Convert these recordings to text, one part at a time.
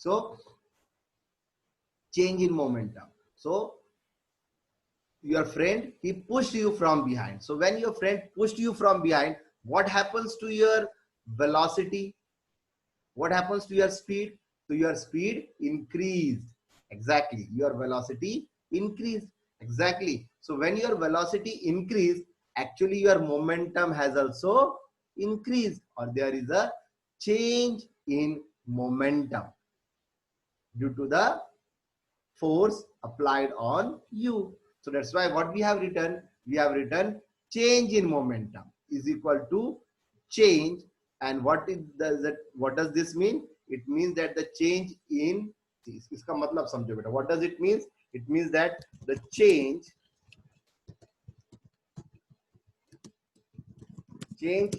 So change in momentum. So your friend, he pushed you from behind. So when your friend pushed you from behind, what happens to your velocity? What happens to your speed? So your speed increased. Exactly. Your velocity increased. Exactly. So when your velocity increased, actually your momentum has also increased, or there is a change in momentum due to the force applied on you. So that's why what we have written, change in momentum is equal to change. And what does this mean? It means that the change in, इसका मतलब समझो बेटा, what does it mean? It means that the change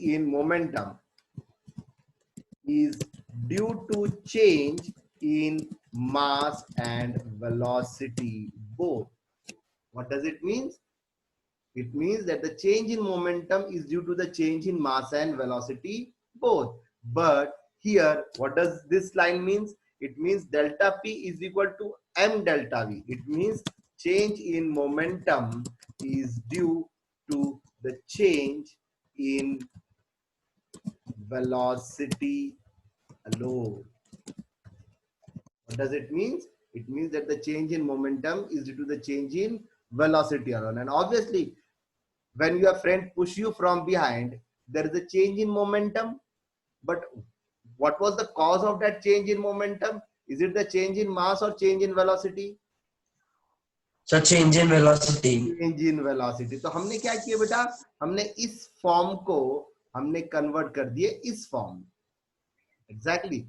in momentum is due to change in mass and velocity both. What does it mean? It means that the change in momentum is due to the change in mass and velocity both. But here, what does this line means? It means delta P is equal to m delta V. It means change in momentum is due to the change in velocity alone. What does it mean? It means that the change in momentum is due to the change in velocity alone. And obviously, when your friend push you from behind, there is a change in momentum. But what was the cause of that change in momentum? Is it the change in mass or change in velocity? So change in velocity. Change in velocity. तो हमने क्या किया बेटा, हमने इस form को हमने convert कर दिए इस form. Exactly.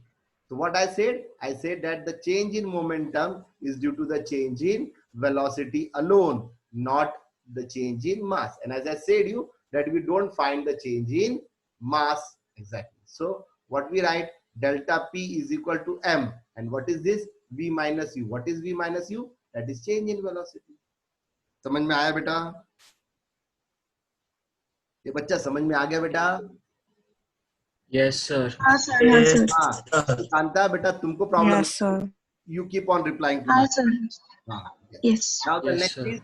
So what I said that the change in momentum is due to the change in velocity alone, not the change in mass. And as I said you, that we don't find the change in mass. Exactly. So what we write, delta P is equal to m. And what is this? V minus u. What is V minus u? That is change in velocity. समझ में आया बेटा? ये बच्चा समझ में आ गया बेटा? Yes, sir. हाँ सर, हाँ सर. हाँ, शांता बेटा तुमको problem. Yes sir. You keep on replying to हाँ my. Sir. Yes. Now the Yes, next sir. is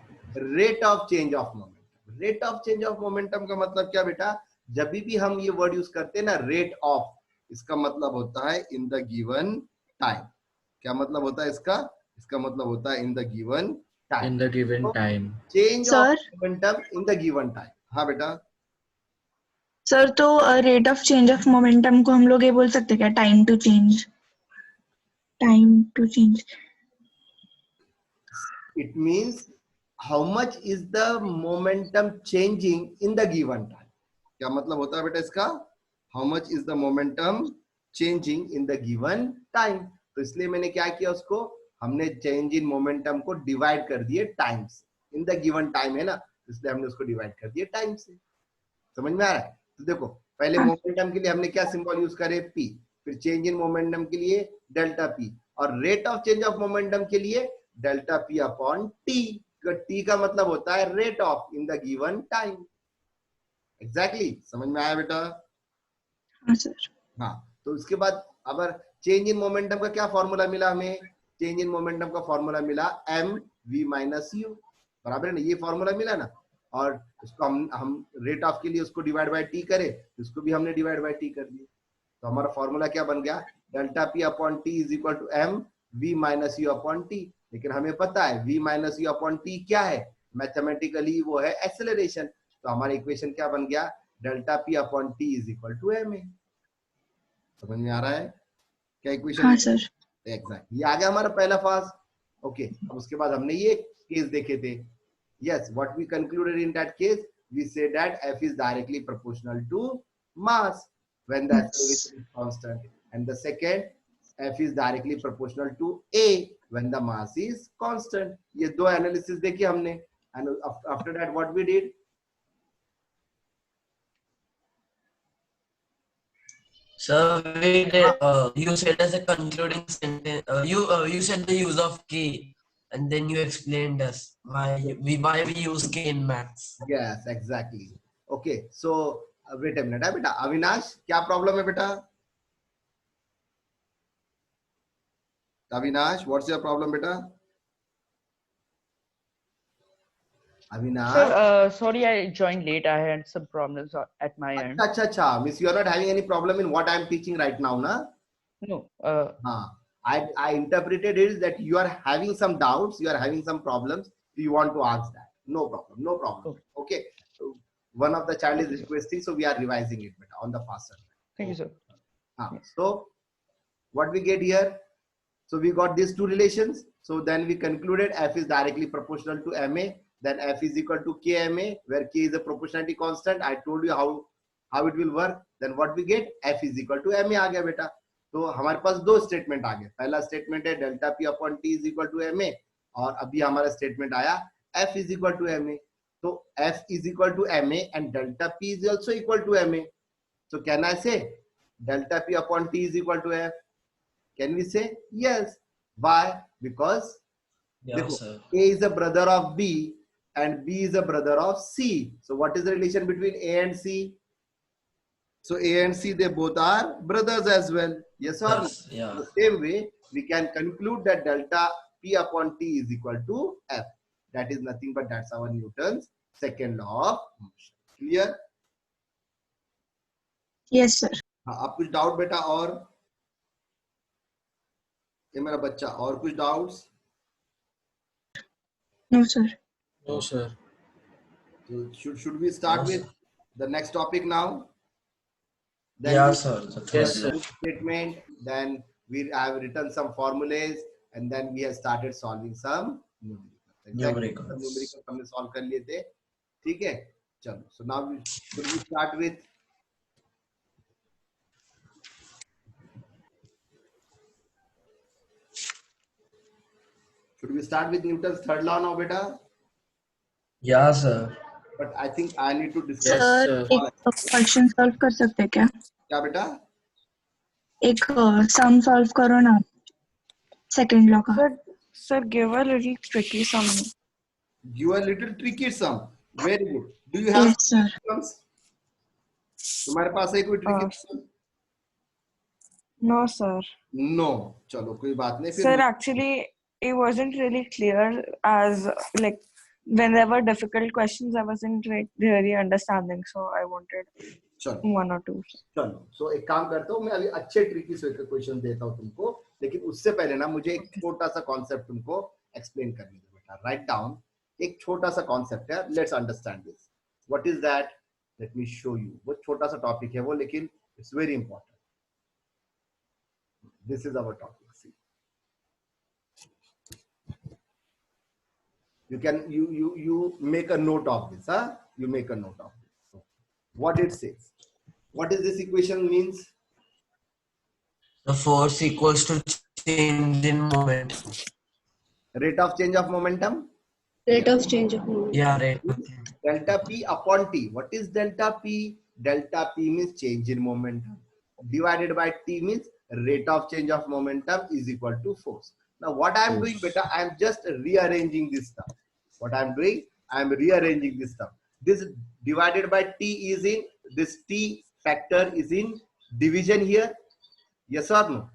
rate of change of momentum. Rate of change of momentum का मतलब क्या बेटा? जब भी हम ये वर्ड यूज करते हैं ना, rate of, इसका मतलब होता है in the given time. क्या मतलब होता है इसका? इसका मतलब होता है in the given time. In the given So, time. change Sir? of momentum in the given time. हाँ बेटा. सर तो rate of change of momentum को हम लोग ये बोल सकते हैं क्या, time to change? Time to change. It means how much is the momentum changing in the given time. क्या मतलब होता है बेटा इसका? How much is the momentum changing in the given time. तो इसलिए मैंने क्या किया, उसको हमने चेंज इन मोमेंटम को डिवाइड कर दिए टाइम से. इन द गिवन टाइम है ना, इसलिए हमने उसको डिवाइड कर दिए टाइम से. समझ में आ रहा है? तो देखो पहले मोमेंटम के लिए हमने क्या सिंबल यूज करे, पी. फिर चेंज इन मोमेंटम के लिए डेल्टा पी, और rate of change of momentum के लिए delta P upon T. T का मतलब होता है rate of in the given time. Exactly. समझ में आया बेटा? हाँ सर. हाँ. तो उसके बाद अगर चेंज इन मोमेंटम का क्या फॉर्मूला मिला हमें? चेंज इन मोमेंटम का फॉर्मूला मिला एम वी माइनस यू. बराबर है ना? ये फॉर्मूला मिला ना. और उसको हम रेट ऑफ के लिए उसको डिवाइड बाय टी करें, उसको भी हमने डिवाइड बाय टी कर दिया. तो हमारा फॉर्मूला क्या बन गया? Delta P upon T is equal to M V minus U upon T. लेकिन हमें पता है V minus U upon T क्या है? मैथमेटिकली वो है एक्सेलरेशन. तो हमारा इक्वेशन क्या बन गया? Delta P upon T is equal to M A. समझ में आ रहा है क्या इक्वेशन? हाँ सर. एग्जैक्ट. ये आ गया हमारा पहला फाज. ओके. अब उसके बाद हमने ये केस देखे थे. Yes, what we concluded in that case, we say that F is directly proportional to mass when the acceleration is constant, and the second, F is directly proportional to A when the mass is constant. ये दो analysis देखे हमने, and after that what we did? So we did, you said as a concluding sentence, you said the use of K, and then you explained us why we use K in maths. Yes, exactly. Okay, so wait a minute, बेटा अविनाश क्या problem है बेटा? Avinash, what's your problem, beta? Sir, Avinash. sorry, I joined late. I had some problems at my end. Acha. Miss, you are not having any problem in what I am teaching right now, na? No, I interpreted it that you are having some doubts, you are having some problems, you want to ask that. No problem, no problem. Okay. So one of the child is Okay, sir. requesting, so we are revising it beta, on the faster. Thank you, sir. So what we get here? So we got these two relations. So then we concluded F is directly proportional to MA. Then F is equal to KMA, where K is a proportionality constant. I told you how it will work. Then what we get? F is equal to MA आ गया बेटा. तो हमारे पास दो statement आ गए. पहला statement है delta P upon T is equal to MA, और अभी हमारा स्टेटमेंट आया F is equal to MA. तो F is equal to MA and delta P is also equal to MA. So can I say delta P upon T is equal to F? Can we say yes? Why? Because Yes, sir. A is a brother of B and B is a brother of C. So what is the relation between A and C? So A and C, they both are brothers as well. Yes or no? Yes, yeah. The same way, we can conclude that delta P upon T is equal to F. That is nothing but that's our Newton's second law of motion. Clear? Yes, sir. आप कुछ doubt बेटा? और ये मेरा बच्चा, और कुछ doubts? No, sir. No, sir. So should we start Yes. with the next topic now? Then Yeah, we sir. The third Yes, sir. one. statement. Then we have written some formulas, and then we have started solving some numericals. Exactly. Numericals. Some numericals हमने solve कर लिए थे. ठीक है? चलो. So now should we start with? Should we start with Newton's third law now, beta? Yeah, sir. But I think I need to discuss. Yes, sir sir. एक question solve कर सकते हैं क्या? क्या बेटा? एक सम सॉल्व करो ना सेकंड लॉ का. Sir, give a little tricky sum. You are a little tricky sum. Very good. Do you have Yes, sir. sums? तुम्हारे पास है कोई tricky sum? No, sir. No. चलो कोई बात नहीं. Sir, actually, it wasn't really clear as like when there were difficult questions, I wasn't really understanding. So I wanted चलो one or two. चलो. So एक काम करता हूँ, मैं अभी अच्छे ट्रिकी क्वेश्चन देता हूँ तुमको, लेकिन उससे पहले ना मुझे एक छोटा सा कॉन्सेप्ट तुमको एक्सप्लेन करने दो बेटा. Right down. एक छोटा सा कॉन्सेप्ट है. Let's understand this. What is that? Let me show you. वो छोटा सा टॉपिक है वो, लेकिन it's very important. This is our topic. See, you can you make a note of this. You make a note of this. What it says. What is this equation means? The force equals to change in momentum. Rate of change of momentum. Rate of change of movement. Yeah, right. Delta P upon T. What is delta P? Delta P means change in momentum. Divided by T means rate of change of momentum is equal to force. Now what I am doing, beta, I am just rearranging this stuff. What I am doing, I am rearranging this stuff. This divided by T is in, this T factor is in division here. Yes or no?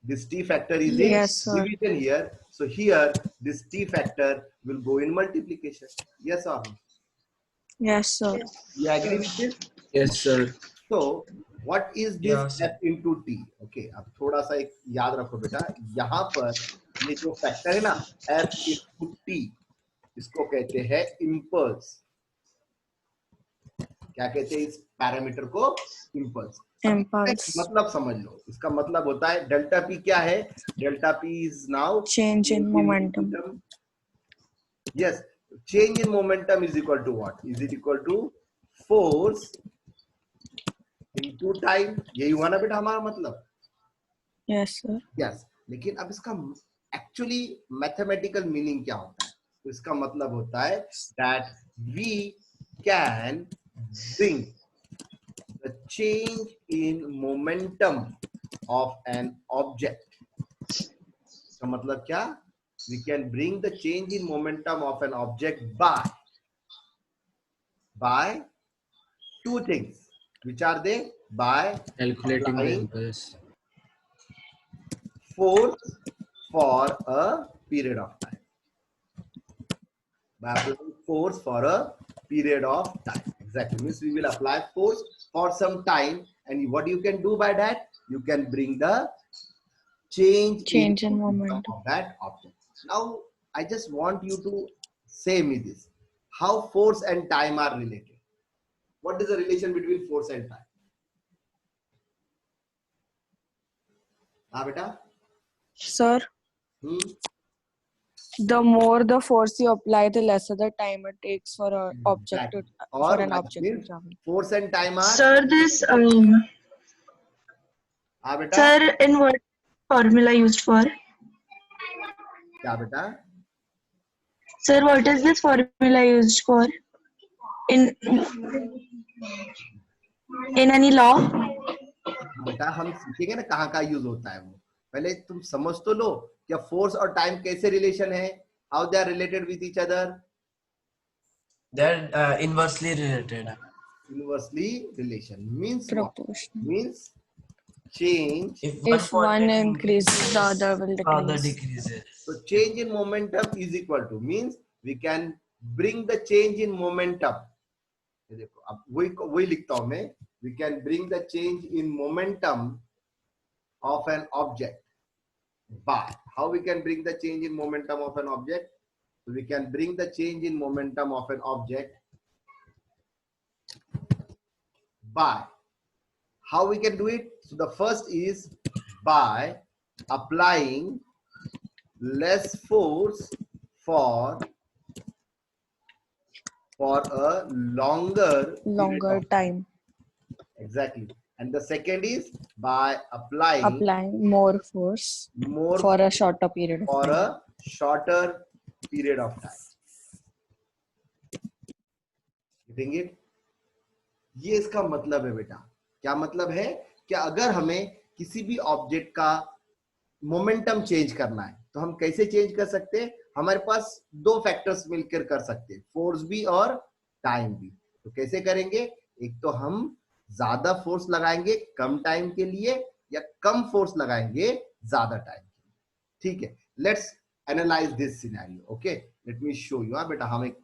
This T factor is in Yes, sir. division here. So here, this T factor will go in multiplication. Yes or no? Yes, sir. You agree with this? Yes, sir. So what is this Yeah, sir. F into T? Okay, अब थोड़ा सा एक याद रखो बेटा. यहाँ पर ये जो फैक्टर है ना, F into T, इसको कहते हैं इम्पल्स. क्या कहते हैं इस पैरामीटर को? इम्पल्स. Impulse. मतलब समझ लो. इसका मतलब होता है डेल्टा पी क्या है? Delta P is now Change in momentum. Yes, change in momentum is equal to what? Is it equal to force into time? यही हुआ ना बेटा हमारा मतलब. Yes, sir. Yes. लेकिन अब इसका एक्चुअली मैथमेटिकल मीनिंग क्या होता है? तो इसका मतलब होता है that we can bring the change in momentum of an object. इसका मतलब क्या? We can bring the change in momentum of an object by two things. Which are they? By Calculating the applying impulse. force for a period of time. By applying force for a period of time. Exactly. Means we will apply force for some time, and what you can do by that, you can bring the change in momentum momentum. of that object. Now, I just want you to say me this: how force and time are related. What is the relation between force and time? Beta? Sir, Hmm? the more the force you apply, the lesser the time it takes for a object to Exactly. Or an that object to means travel. force and time are. Sir, this Beta? sir, in what formula used for? Beta? Sir, what is this formula used for? In any law? बेटा हम सीखेंगे ना कहाँ कहाँ use होता है वो, पहले तुम समझ तो लो क्या फोर्स और टाइम कैसे रिलेशन है, how they are related with each other. They're inversely related. Inversely relation means what? Proportional. Means change. If one quantity increases, the other will the other decrease. decreases. So change in momentum is equal to means we can bring the change in momentum. ये देखो अब वही लिखता हूं मैं, we can bring the change in momentum of an object by how we can bring the change in momentum of an object. So we can bring the change in momentum of an object by how we can do it. So the first is by applying less force for a longer Longer time. Exactly. And the second is by applying More force more for a shorter period of for time. a shorter period of time. Getting it? ये इसका मतलब है बेटा. क्या मतलब है कि अगर हमें किसी भी ऑब्जेक्ट का मोमेंटम चेंज करना है तो हम कैसे चेंज कर सकते हैं? हमारे पास दो फैक्टर्स मिलकर कर सकते हैं, फोर्स भी और टाइम भी. तो कैसे करेंगे? एक तो हम ज्यादा फोर्स लगाएंगे कम टाइम के लिए, या कम फोर्स लगाएंगे ज्यादा टाइम के लिए. ठीक है, let's analyse this scenario. Okay, let me show you. बेटा हम एक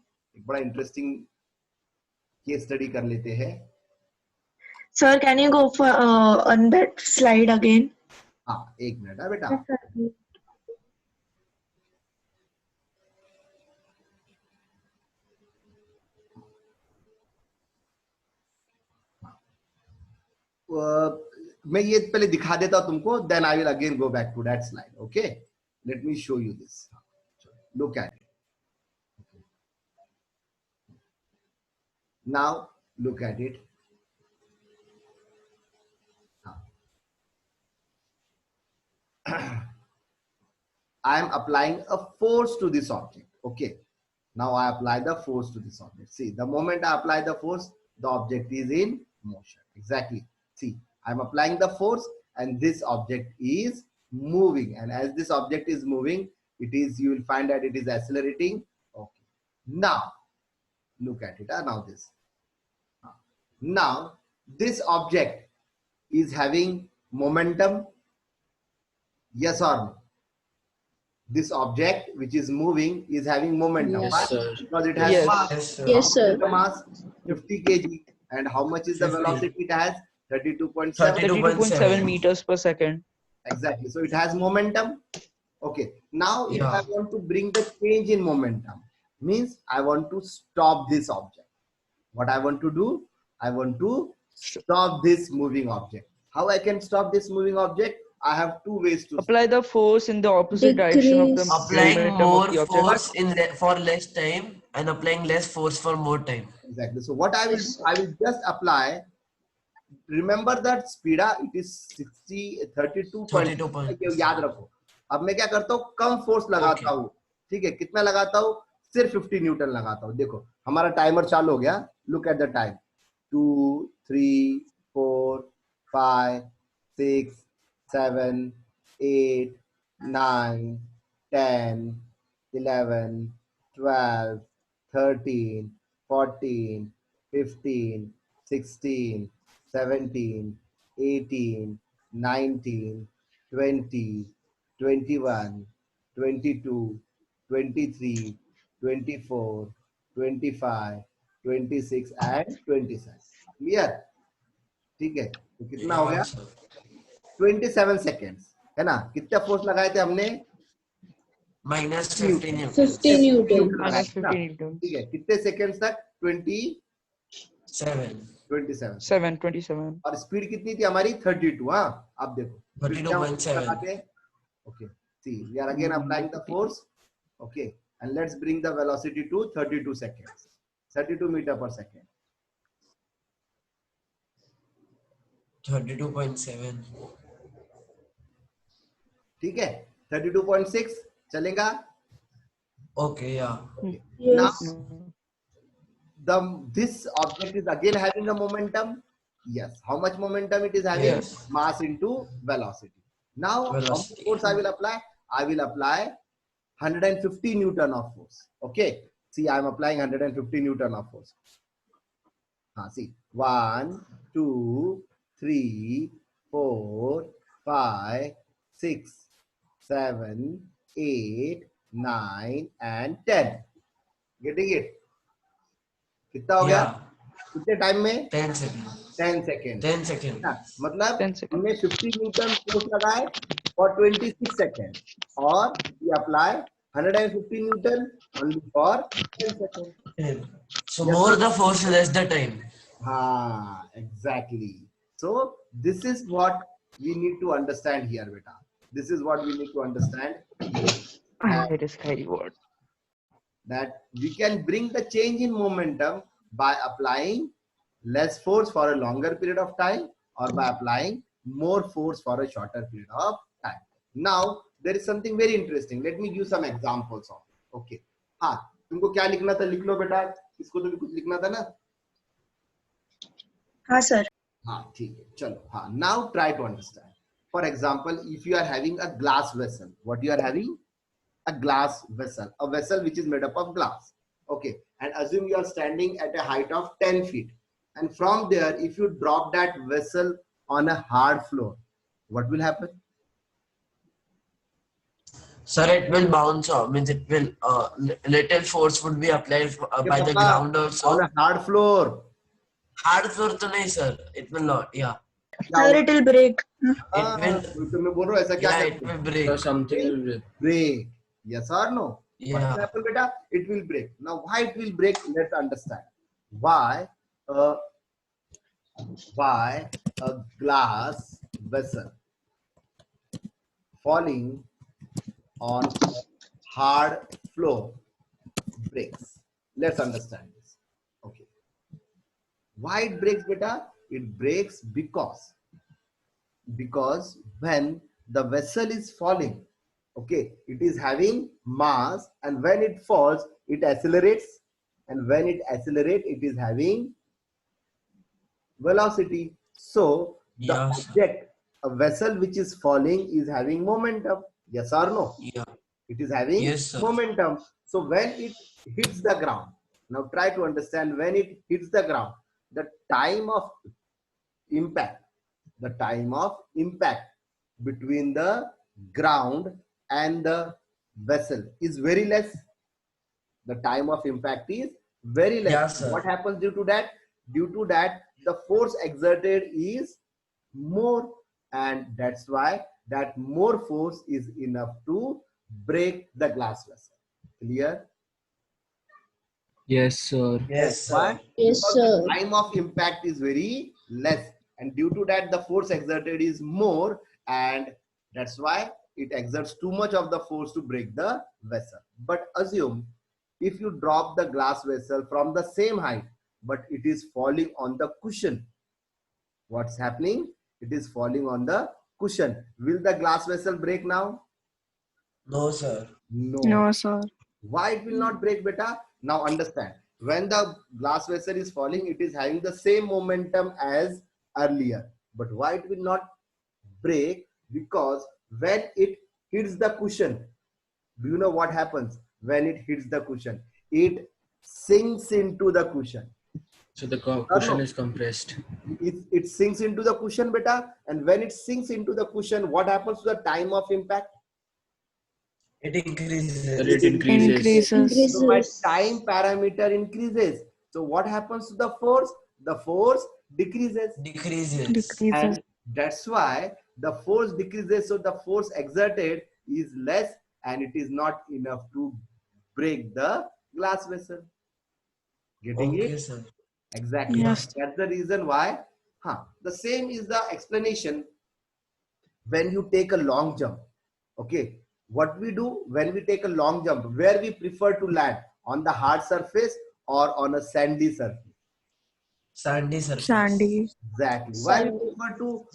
बड़ा इंटरेस्टिंग केस स्टडी कर लेते हैं. Sir, can you go for on that slide again? हाँ एक मिनट है बेटा. मैं ये पहले दिखा देता हूं तुमको, then I will again go back to that slide. Okay, let me show you this. Look at it now. Look at it. I am applying a force to this object. Okay, now I apply the force to this object. See, the moment I apply the force, the object is in motion. Exactly. See, I'm applying the force and this object is moving, and as this object is moving, you will find that it is accelerating. Okay, now look at it. Now this object is having momentum. Yes or no? This object which is moving is having momentum. Yes, Why? sir. Because it has Yes. mass. Yes, sir. Yes, sir. The mass 50 kg, and how much is the 50. velocity it has? 32.7. 32.7 meters per second. Exactly. So it has momentum. Okay. Now if I Yeah. want to bring the change in momentum, means I want to stop this object. What I want to do? I want to stop this moving object. How I can stop this moving object? I have two ways to Apply the force in the opposite direction of the Decrease. Applying momentum of more the object. force for less time and applying less force for more time. Exactly. So what I will Yes, do, sir. I will just apply. Remember that speed it is 32. 32.7. याद रखो. अब मैं क्या करता हूँ, कम force लगाता हूँ. ठीक है, कितना लगाता हूँ? सिर्फ 50 न्यूटन लगाता हूँ. देखो हमारा टाइमर चालू हो गया. Look at the time. 2 3 4 5 6 7 8 9 10 11 12 13 14 15 16 17 18 19 20 21 22, 23, 24, 25, 26 and 27. Clear? ठीक है, तो कितना हो गया? Yeah, sir. 27 सेकेंड्स, है ना? कितना फोर्स लगाए थे हमने? Minus 50 Newton. 50 Newton. लगाए Minus थे ना? 50 Newton. ठीक है, कितने सेकेंड्स तक? 7. 27 27. और स्पीड कितनी थी हमारी? 32. हाँ, आप देखो 32.7. लगाते हैं. Okay, see, we are again applying the force. Okay, and let's bring the velocity to 32 seconds, 32 meter per second. 32.7. ठीक है, 32.6 चलेगा. Okay, yeah. Now Yes. this object is again having a momentum. Yes, how much momentum it is having? Yes. Mass into velocity. Now how much Velocity. force I will apply? I will apply 150 Newton of force. Okay, see, I am applying 150 Newton of force. See, 1, 2, 3, 4, 5, 6, 7, 8, 9 and 10. Getting it? कितना हो गया? Yeah. कितने time में? 10 seconds. 10 second. 10 seconds. मतलब 10 seconds. हमने 50 Newton force लगाए for 26 second और we apply 150 Newton only for 10 seconds. 10. So Yes, more sir. the force, less the time. Exactly. So this is what we need to understand here, beta. This is what we need to understand, It is scary word. that we can bring the change in momentum by applying less force for a longer period of time or by applying more force for a shorter period of time. Now there is something very interesting. Let me give some examples of it. Okay. हाँ, तुमको क्या लिखना था? लिख लो बेटा. इसको तो भी कुछ लिखना था ना? हाँ सर. हाँ, ठीक है, चलो. हाँ, now try to understand. For example, if you are having a glass vessel, what you are having? A glass vessel, a vessel which is made up of glass. Okay, and assume you are standing at a height of 10 feet, and from there, if you drop that vessel on a hard floor, what will happen? Sir, it will bounce off. Means it will little force would be applied by the ground also. On a hard floor. Hard floor to nahi, sir. It will not. Yeah. Sir, it will break. तो मैं बोल रहा हूँ ऐसा क्या Yeah, करते it हैं? will break. So something will break. Break. Yes or no? What Yeah. will happen, beta? It will break. Now, why it will break? Let's understand. Why a glass vessel falling on a hard floor breaks? Let's understand this. Okay. Why it breaks, beta? It breaks because when the vessel is falling, okay, it is having mass, and when it falls, it accelerates, and when it accelerates, it is having velocity. So the Yeah, sir. object, a vessel which is falling, is having momentum. Yes or no? Yeah. It is having Yes, sir. momentum. So when it hits the ground, now try to understand, when it hits the ground, the time of impact between the ground and the vessel is very less. The time of impact is very less. Yeah, sir. What happens due to that? Due to that, the force exerted is more, and that's why that more force is enough to break the glass vessel. Clear? Yes, sir. Yes, Why? sir. Yes, Because sir. the time of impact is very less, and due to that the force exerted is more, and that's why it exerts too much of the force to break the vessel. But assume if you drop the glass vessel from the same height, but it is falling on the cushion, what's happening? It is falling on the cushion. Will the glass vessel break now? No, sir. No, sir. Why it will not break, beta? Now understand. When the glass vessel is falling, it is having the same momentum as earlier. But why it will not break? Because when it hits the cushion, do you know what happens? When it hits the cushion, it sinks into the cushion. So the cushion is compressed. It sinks into the cushion, beta. And when it sinks into the cushion, what happens to the time of impact? It The increases. rate increases. Increases. So my Increases. time parameter increases. So what happens to the force? The force decreases. Decreases. Decreases. And that's why the force decreases. So the force exerted is less and it is not enough to break the glass vessel. Getting Okay, it? sir. Exactly. Yes. That's the reason why. The same is the explanation when you take a long jump. Okay. What we do when we take a long jump, where we prefer to land, on the hard surface or on a sandy surface? Sandy surface. Sandy. Exactly. Why we Sandy. prefer to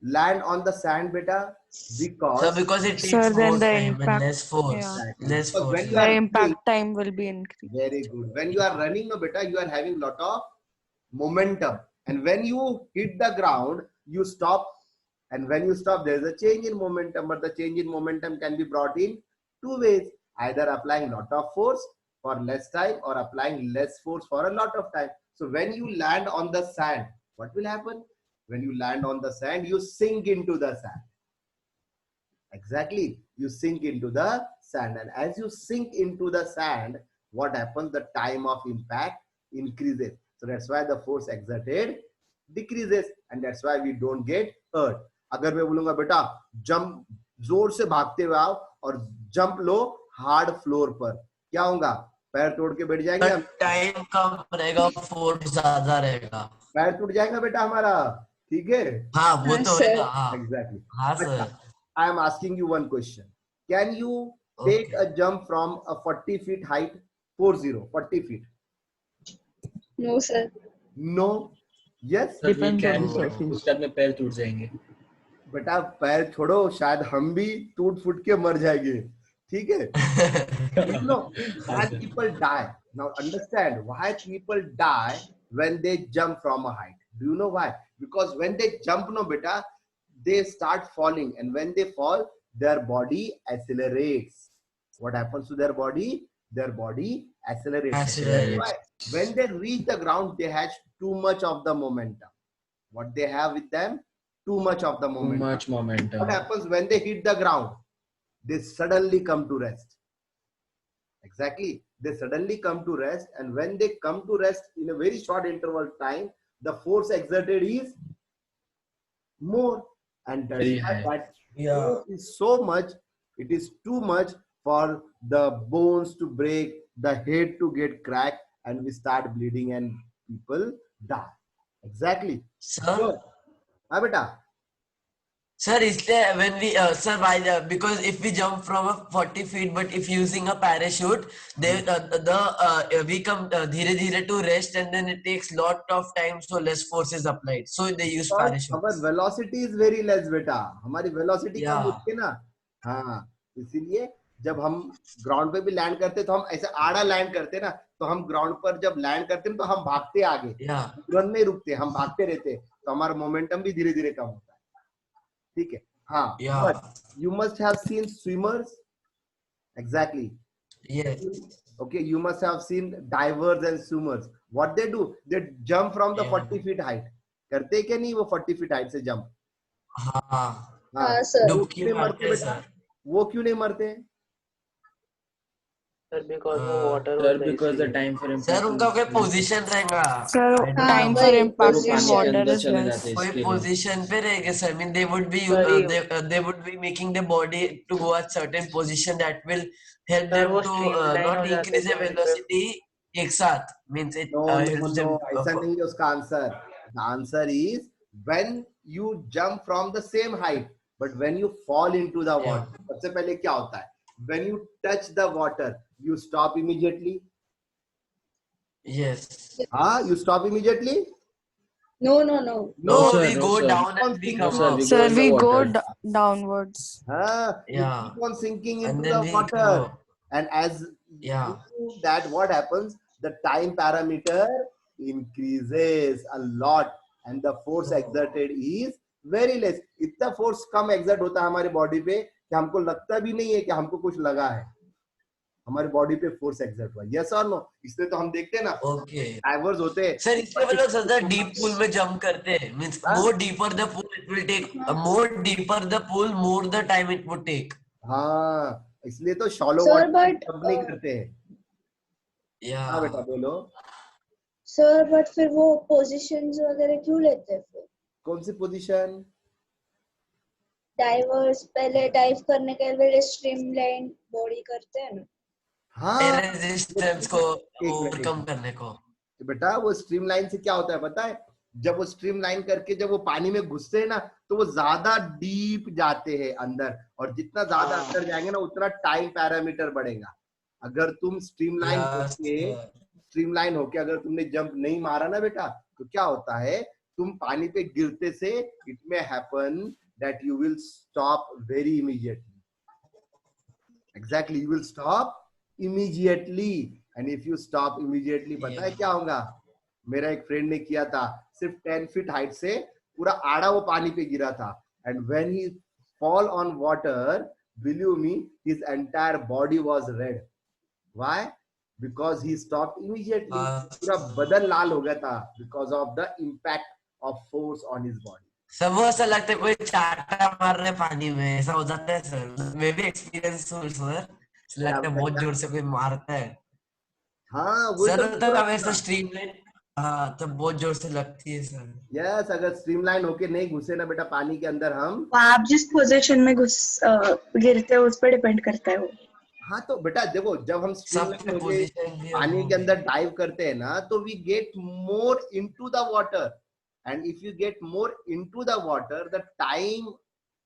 land on the sand, beta? Sir, Because because it Sir, takes then more the time and impact. less force. Yeah. exactly. Less Because when force, you The are yeah. running, impact time will be increased. very good. When you are running, no, beta, you are having lot of momentum. And when you hit the ground, you stop. And when you stop, there is a change in momentum. But the change in momentum can be brought in two ways: either applying lot of force for less time or applying less force for a lot of time. So when you land on the sand, what will happen? When you land on the sand, you sink into the sand. Exactly. You sink into the sand. And as you sink into the sand, what happens? The time of impact increases. So that's why the force exerted decreases. And that's why we don't get hurt. अगर मैं बोलूंगा बेटा jump जोर से भागते हुए आओ और जंप लो हार्ड फ्लोर पर, क्या होगा? पैर तोड़ के बैठ जाएंगे हम, टाइम कम रहेगा, फोर्स ज्यादा रहेगा. पैर टूट जाएगा बेटा हमारा. ठीक है? हाँ, वो हाँ तो होगा. sir. हाँ, Exactly. हाँ But sir. I am asking you one question. Can you take Okay. a jump from a 40 feet height? 40 feet. No sir. No. Yes. Sir, we Depends on can, the but surface. उसके बाद में पैर टूट जाएंगे. बेटा पैर छोड़ो, शायद हम भी टूट फूट के मर जाएंगे. ठीक है? You know why हाँ, sir. people die. Now understand why people die when they jump from a height. Do you know why? Because when they jump, no beta, they start falling, and when they fall, their body accelerates. What happens to their body? Their body accelerates. Accelerates. Why? When they reach the ground, they have too much of the momentum. What they have with them? Too much of the Too momentum. much momentum. What happens when they hit the ground? They suddenly come to rest. Exactly. They suddenly come to rest, and when they come to rest in a very short interval time, the force exerted is more, and that's Very why high. that Yeah. force is so much. It is too much for the bones to break, the head to get cracked, and we start bleeding, and people die. Exactly. Sir, So, beta. sir, is there when we sir why because if we jump from a 40 feet, but if using a parachute, they we come धीरे धीरे to rest, and then it takes lot of time, so less force is applied. So they use Because parachute. our velocity is very less बेटा, हमारी velocity कम Yeah. होती है ना. हाँ, इसीलिए जब हम ग्राउंड पे भी लैंड करते तो हम ऐसे आड़ा लैंड करते ना, तो हम ग्राउंड पर जब लैंड करते हैं तो हम भागते आगे, Yeah. तुरंत नहीं रुकते, हम भागते रहते, तो हमारा मोमेंटम भी धीरे धीरे कम होता है. ठीक है? हाँ. Yeah. But you must have seen swimmers. Exactly. Yes. Okay, you must have seen divers and swimmers. What they do? They jump from the Yeah. 40 feet height. करते क्या नहीं वो 40 feet height से jump? हाँ. हाँ. हाँ sir. वो डुबकी क्यों नहीं मारते मरते हैं बेटा? सर. वो क्यों नहीं मरते? Sir, because वो water Sir, होता है because the इसीलिए. time for impact. सर उनका कोई पोजीशन रहेगा. Sir, हाँ time for वही impact वो in पानी के water अंदर is चले less. जाते हैं कोई इसके लिए. पोजीशन पे रहेंगे sir. I mean they would be Sir, they would be making their body to go at certain position that will help sir, them वो to streamline not हो जाते increase their जमीन पे. velocity एक साथ. Means it No, helps them. ऐसा नहीं है उसका answer. The answer is when you jump from the same height, but when you fall into the Yeah. water. सबसे पहले क्या होता है? When you touch the water, you stop immediately. Yes. You stop immediately. No. No, No, sir, we no, go sir. down and we No, come sir, up. we go Sir, in the we go water. downwards. You Yeah. keep on sinking And into then the we come water, up. and as Yeah. you do that, what happens? The time parameter increases a lot, and the force Oh. exerted is very less. इतना force कम exert होता है हमारे body पे कि हमको लगता भी नहीं है कि हमको कुछ लगा है. हमारे बॉडी पे फोर्स एक्सर्ट हुआ. यस और नो? इसलिए तो हम देखते हैं ना, Okay. डाइवर्स होते हैं. सर इसलिए वो लोग ज्यादा डीप पूल में जंप करते हैं. Means हाँ? more deeper the pool it will take. More deeper the pool, more the time it would take. हाँ, इसलिए तो shallow Sir, water but jump नहीं करते हैं। हाँ बेटा Yeah. बोलो, sir, but फिर वो positions वगैरह क्यों लेते हैं फिर? कौन सी पोजीशन? Divers पहले dive करने के लिए streamline body करते हैं ना? हाँ रेजिस्टेंस को एक ओवरकम मिनट करने को। तो बेटा वो स्ट्रीमलाइन से क्या होता है पता है? जब वो स्ट्रीमलाइन करके जब वो पानी में घुसते हैं ना तो वो ज्यादा डीप जाते हैं अंदर, और जितना ज्यादा हाँ। अंदर जाएंगे ना उतना टाइम पैरामीटर बढ़ेगा। अगर तुम Yes, sir. स्ट्रीमलाइन होके अगर तुमने जंप नहीं मारा ना बेटा, तो क्या होता है, तुम पानी पे गिरते से it may happen that you will stop very immediately. Exactly, you will stop immediately, and if you stop immediately पता है क्या होगा? मेरा एक फ्रेंड ने किया था, सिर्फ 10 फीट हाइट से पूरा आड़ा वो पानी पे गिरा था, and when he fall on water, believe me, his entire body was red. Why? Because he stop immediately. पूरा बदन लाल हो गया था because of the impact of force on his body. सब वो ऐसा लगता है कोई चाटा मार रहे पानी में, ऐसा हो जाता है सर। मैं भी एक्सपीरियंस हूँ सर, लगता है बहुत जोर से कोई मारता है हाँ वो सर। तो तो वैसा स्ट्रीमलाइन, हाँ तो बहुत जोर से लगती है सर। यस, अगर स्ट्रीमलाइन होके नहीं घुसे ना बेटा पानी के अंदर हम, तो आप जिस पोजीशन में गिरते हो उस पर डिपेंड करता है वो। हाँ तो बेटा देखो, जब हम सब स्ट्रीमलाइन पे होके पोजीशन भी और पानी वो के भी। अंदर डाइव करते हैं ना तो we get more into the water, and if you get more into the water the time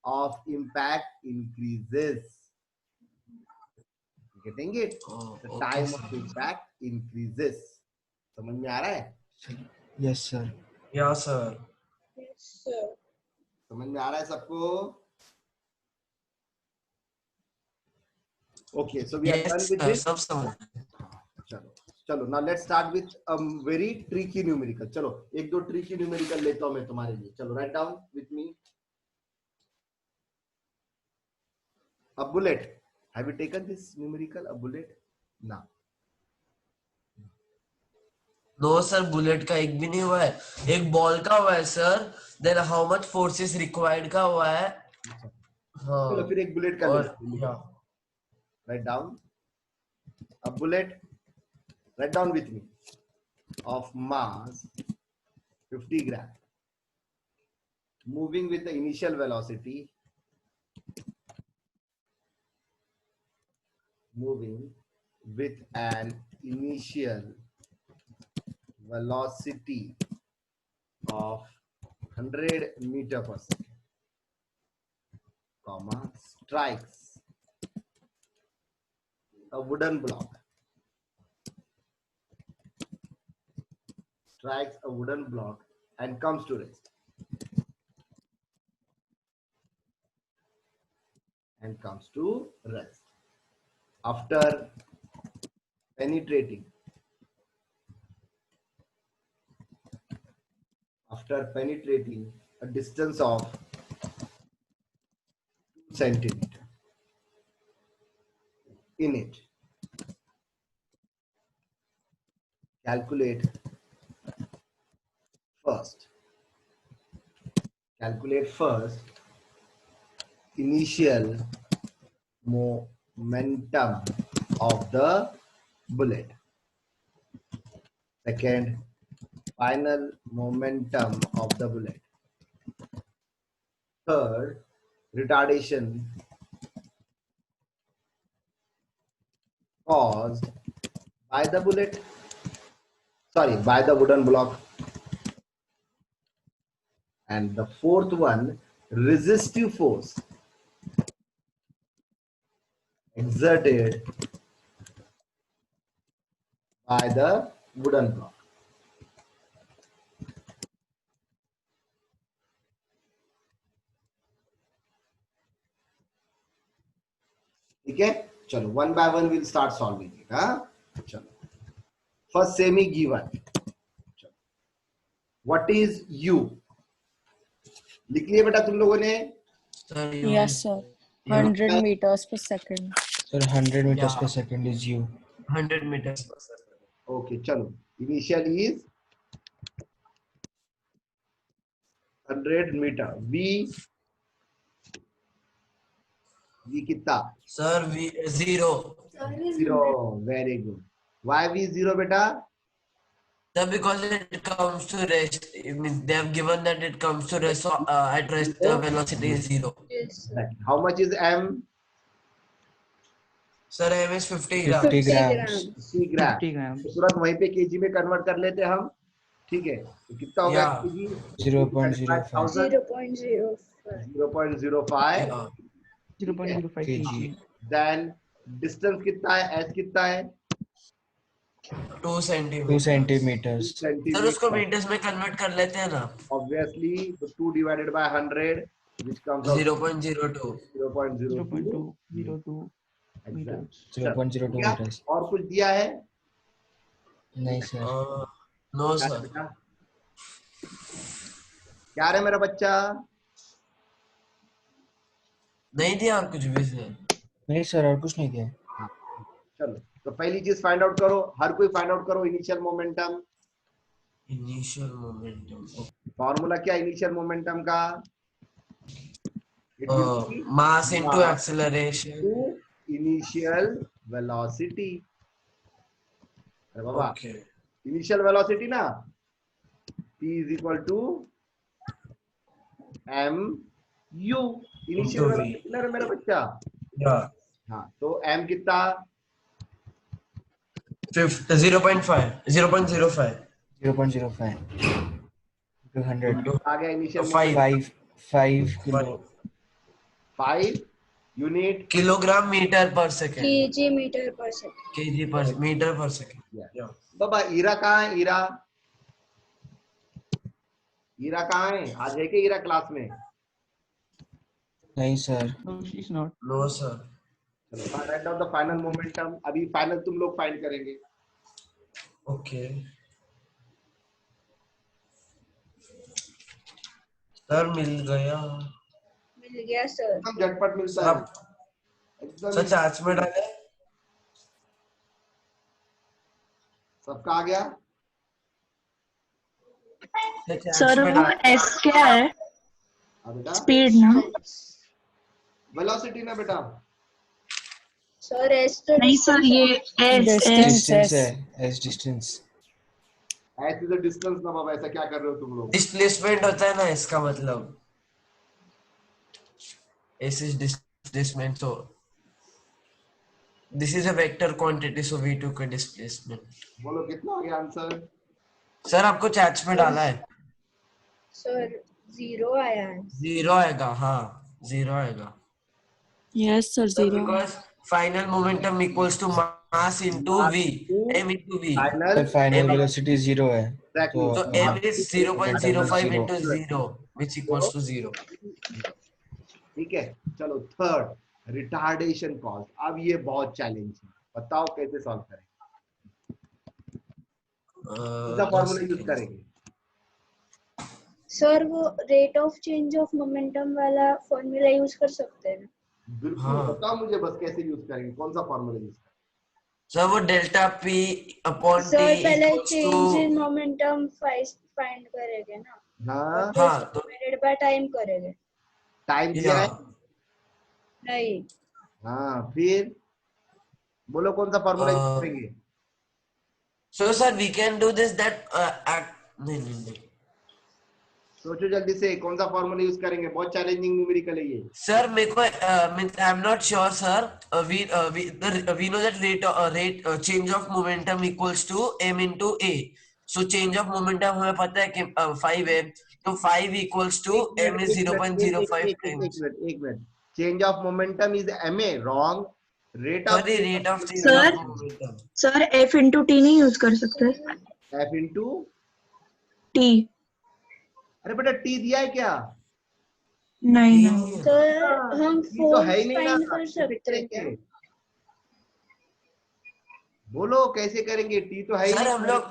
of impact increases. Getting it? The okay time of sir. Impact increases. समझ में आ रहा है? Yes, sir. Yeah sir. Yes, sir. समझ में आ रहा है सबको? Okay, so we are done yes with sir, this. सब समझ। चलो चलो, now let's start with very tricky numerical. चलो एक दो ट्रिकी न्यूमेरिकल लेता हूं मैं तुम्हारे लिए। चलो write down with me. A bullet. Have you taken this numerical? A bullet? No. No sir, bullet का एक भी नहीं हुआ है। एक बॉल का हुआ है sir, then how much force is required का हुआ है। हाँ चलो फिर एक बुलेट का और लेते। Write down a bullet, write down with me, of mass 50 gram, moving with the initial velocity, moving with an initial velocity of 100 meter per second, comma, strikes a wooden block, strikes a wooden block and comes to rest, and comes to rest after penetrating a distance of 2 centimeter in it. Calculate first initial momentum of the bullet, second final momentum of the bullet, third retardation caused by the wooden block, and the fourth one, resistive force exerted by the wooden block. ठीक है, चलो one by one will start solving it. चलो first semi given, what is U? लिख लिए बेटा तुम लोगों ने? Sir Yes, sir. 100 meters per second. Sir, 100 meters Yeah. per second is U. 100 meters per second. Okay चलो, initial is 100 meter, v v कितना? Sir, we 0. 0. Very good. Why v 0 बेटा? Sir, because it comes to rest. It means they have given that it comes to rest. So at rest, the velocity is 0. Yes. How much is m? Sir, m is 50 50 grams. 50 grams. 50 gram. 50 grams. तो तुरंत वहीं पे KG में convert कर लेते हैं हम. ठीक है, तो कितना होगा Yeah. Kg? 0.05 0.05. 0.05 Yeah. 0.05 kg. kg. Then distance कितना है? एस कितना है? 2 2 centimeters. centimeters. Sir, उसको meters में convert कर लेते हैं ना. Obviously, the 2 divided by 100, which comes out 0.02. 0.02. 0.202 meters. 0.02 क्या? meters. और कुछ दिया है? नहीं सर. No, क्या sir. बेटा? क्या रे मेरा बच्चा? नहीं दिया और कुछ भी सर. नहीं सर, और कुछ नहीं दिया. चलो, तो पहली चीज फाइंड आउट करो. हर कोई फाइंड आउट करो initial momentum. Initial momentum. Formula क्या इनिशियल मोमेंटम का? It will be Mass into mass acceleration. to initial velocity. अरे बाबा, Okay. इनिशियल वेलोसिटी ना p is equal to m u. Initial Into V. Velocity ना रे मेरा बच्चा. Yeah. हाँ, तो m कितना? 0.5. 0.05. 0.05 to 100. आ गया initial 5 kilo. 5 unit. Kilogram meter per second. kg meter per second. kg per meter per second. Yeah. बाबा ईरा कहाँ है? ईरा कहाँ है? आज है क्या ईरा क्लास में? नहीं sir. No, she's not. No, sir. चलो write down the final momentum. अभी फाइनल तुम लोग फाइंड करेंगे. Okay. सर मिल गया. मिल गया सर. एकदम झटपट मिलता है. एकदम सर चार्ज में डाले. सबका आ गया. सर वो एस क्या है? बेटा स्पीड ना? वेलोसिटी ना बेटा. सर एस तो नहीं सर, ये एस Distance है. S distance. S is the distance ना बाबा. ऐसा क्या कर रहे हो तुम लोग? डिस्प्लेसमेंट होता है ना इसका मतलब. S is displacement, so this is a vector quantity, so we took a displacement. बोलो कितना हो गया आंसर? सर आपको चैट्स में डाला है. सर 0 आया है. 0 आएगा. हाँ 0 आएगा. Yes, sir, Sir, 0. because final momentum equals to mass into V. M into V. Final. Sir final velocity 0 है. Exactly. So M is 0.05 into 0, which equals to 0. ठीक है. चलो थर्ड रिटार्डेशन कॉज. अब ये बहुत चैलेंज है. बताओ कैसे सॉल्व करेंगे? इसका फॉर्मूला यूज करेंगे. सर वो rate of change of momentum वाला फॉर्मूला यूज कर सकते हैं. बिल्कुल. हाँ. बताओ मुझे बस कैसे यूज करेंगे. कौन सा फॉर्मूला यूज करेंगे? सर वो delta P upon T sir पहले equals change to. In momentum find करेंगे ना. हाँ. हाँ तो डिवाइडेड बाय टाइम करेंगे. टाइम दिया है. नहीं. हाँ, फिर बोलो कौन सा फॉर्मूला यूज करेंगे? so sir we can do this that नहीं. सोचो जल्दी से. कौन सा फॉर्मूला यूज करेंगे? बहुत चैलेंजिंग न्यूमेरिकल है ये. Sir, मेरे को I am not sure sir. We know that rate change of momentum equals to m into a. So change of momentum हमें पता है कि 5 है. तो 5 equals to m is 0.05 times. एक minute. Change of momentum is ma. Wrong. Rate of Sorry, rate of change Sir? of momentum. Sir F into T नहीं use कर सकते? f into. टी अरे बेटा t दिया है क्या? नहीं ना. सर हम t तो है फोर्स ही नहीं ना. फाइंड कर सकते हैं क्या? बोलो कैसे करेंगे? t तो है ही सर हम नहीं. लोग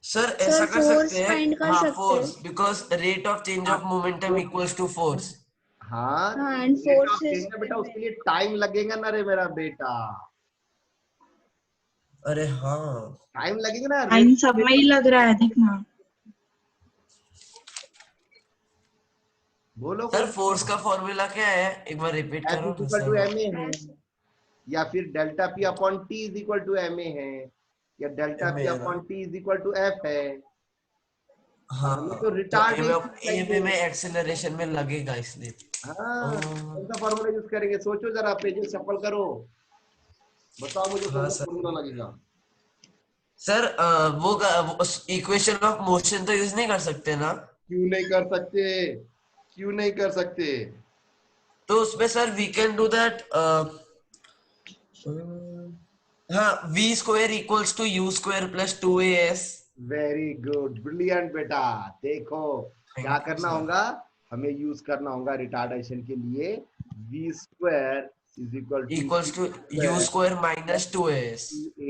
सर ऐसा कर force सकते find हैं. कर हाँ सकते force, because rate of change of momentum equals to force. हाँ. हाँ, and rate of force is change है बेटा. उसके लिए टाइम लगेगा ना रे मेरा बेटा. अरे हाँ. टाइम लगेगा ना. टाइम सब में ही लग रहा है देखना. बोलो सर बोलो। फोर्स का फॉर्मूला क्या है, एक बार रिपीट एफ करो ना equal to sir. M A है, या फिर delta P upon T is equal to M A है, या डेल्टा पी MA है ना? Upon T is equal to F है। अब हाँ, हमें तो तो रिटार्डेशन एम चाहिए। में एक्सेलरेशन में लगेगा इसलिए। हाँ, ओ, कौन सा फॉर्मूला यूज करेंगे, सोचो जरा, पेजेस शफल करो, बताओ मुझे कौन हाँ सा सर। फॉर्मूला लगेगा। सर वो इक्वेशन ऑफ मोशन तो यूज नहीं कर सकते ना? क्यों नहीं कर सकते, क्यों नहीं कर सकते? तो उसमें sir we can do that, हाँ, V square equals to U square plus 2as। Very good, brilliant बेटा। देखो क्या थैंक यू करना सर। होगा, हमें यूज करना होगा रिटार्डेशन के लिए V square is equal to equals to U square minus 2as।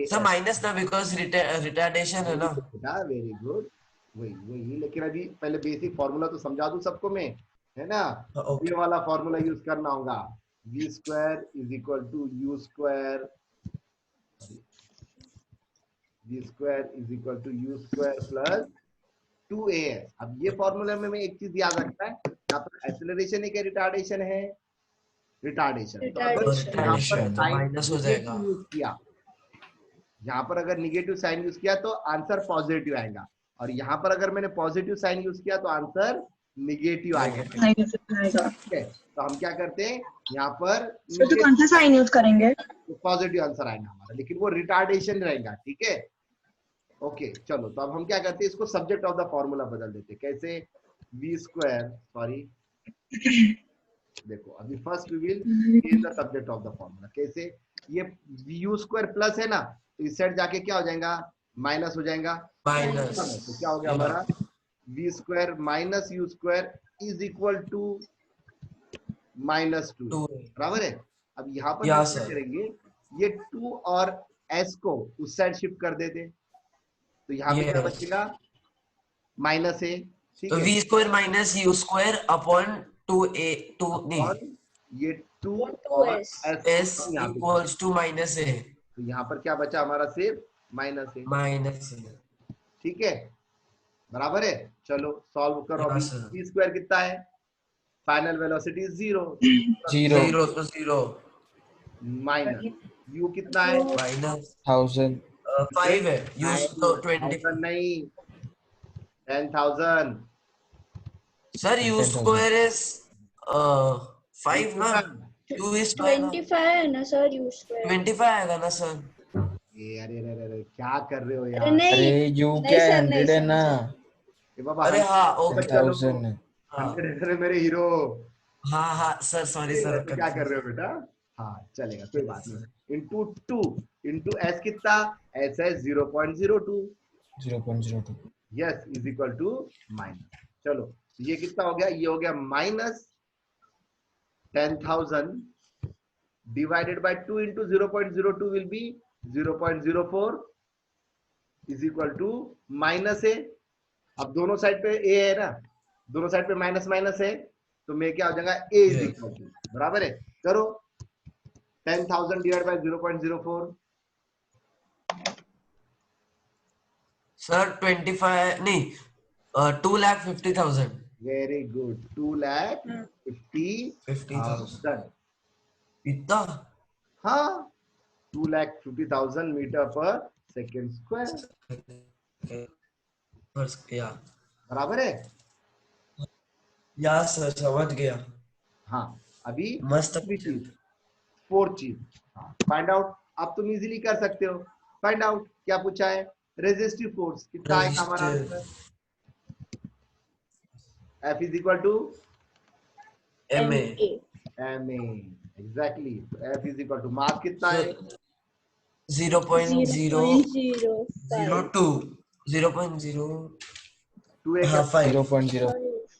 Sir minus ना, बिकॉज रिटार्डेशन है ना। बेटा वेरी गुड, वही वही, लेकिन अभी पहले बेसिक फॉर्मूला तो समझा दूं सबको मैं, है ना। ओके। ये वाला फॉर्मूला यूज करना होगा, V square is equal to U square, V square is equal to U square plus 2as। अब ये फॉर्मूले में एक चीज याद रखना है, यहाँ पर एक्सेलरेशन है क्या रिटार्डेशन है, रिटार्डेशन। तो अगर और Retardation. यहाँ पर रिटार्डेशन तो साइन माइनस हो जाएगा। निगेटिव यूज किया, यहाँ पर अगर निगेटिव साइन यूज किया तो आंसर पॉजिटिव आएगा, और यहाँ पर अगर मैंने पॉजिटिव साइन यूज किया तो आंसर निगेटिव आएगा। नेगेटिव। नेगेटिव आएगा। ठीक है, तो हम क्या करते हैं, यहाँ पर सर तो कौन सा साइन यूज करेंगे? पॉजिटिव आंसर आएगा हमारा, लेकिन वो रिटार्डेशन रहेगा। ठीक है, ओके चलो, तो अब हम क्या करते हैं, इसको सब्जेक्ट ऑफ द फॉर्मूला बदल देते हैं। कैसे, वी स्क्वायर, सॉरी देखो अभी first we will change the subject of the formula. कैसे, ये यू स्क्वायर प्लस है ना, तो इस साइड जाके क्या हो जाएगा, माइनस हो जाएगा। माइनस। तो क्या हो गया हमारा, V square minus U square is equal to -2, 2। बराबर है। अब यहाँ पर या हम क्या सर। करेंगे, ये 2 और s को उस साइड शिफ्ट कर देते, तो यहाँ पे क्या यस। बचेगा, माइनस है। ठीक तो है, V square minus U square upon 2a 2 नहीं, और ये 2 What और 2s? s s को यहाँ पे, इक्वल्स टू माइनस a, तो यहाँ पर क्या बचा हमारा, सिर्फ माइनस है। Minus a। ठीक है, बराबर है। चलो सॉल्व करो। या अभी सर। v स्क्वायर कितना है, फाइनल वेलोसिटी 0, जीरो 0 तो 0 माइनस u कितना है, माइनस 1000 5 है, यूज तो 20। 1000 नहीं, 10,000। सर यू 10,000 स्क्वायर इज 5 ना, u इज 5 ना, 25 है ना सर, U square. 25 आएगा ना सर। अरे अरे अरे अरे, क्या कर रहे हो अरे यार, नहीं, अरे यू नहीं क्या है सर, नहीं 100 है सर, ना, नहीं सर. ये बाबा अरे हाँ, ओके। 10,000 है। हाँ 100 है मेरे हीरो। हाँ हाँ सर, सॉरी सर। तो क्या कर रहे हो बेटा, हाँ चलेगा, कोई बात नहीं। इंटू 2 इंटू एस कितना, एस है 0.02, 0.02 yes is equal to minus. चलो ये कितना हो गया, ये हो गया minus 10,000 divided by 2 into 0.02 will be 0.04 is equal to minus है। अब दोनों साइड पे ए है ना, दोनों साइड पे माइनस माइनस है, तो मैं क्या हो जाएगा, ए इज इक्वल टू, बराबर है। करो 10,000 डिवाइड बाय 0.04, सर 25 नहीं, 2,50,000। Very good, 2,50,000। इतना? हाँ, 2,50,000 मीटर पर सेकेंड स्क्वायर, या बराबर है। सर समझ गया। हाँ, अभी मस्त। फोर्थ चीज, फाइंड आउट। अब तुम इजीली कर सकते हो, फाइंड आउट क्या पूछा है, रेजिस्टिव फोर्स कितना आएगा हमारा answer, F is equal to MA। M A, exactly. F is equal to mass कितना है, 0.05. 0.02 0.0 2 है क्या, हाँ 5 0.0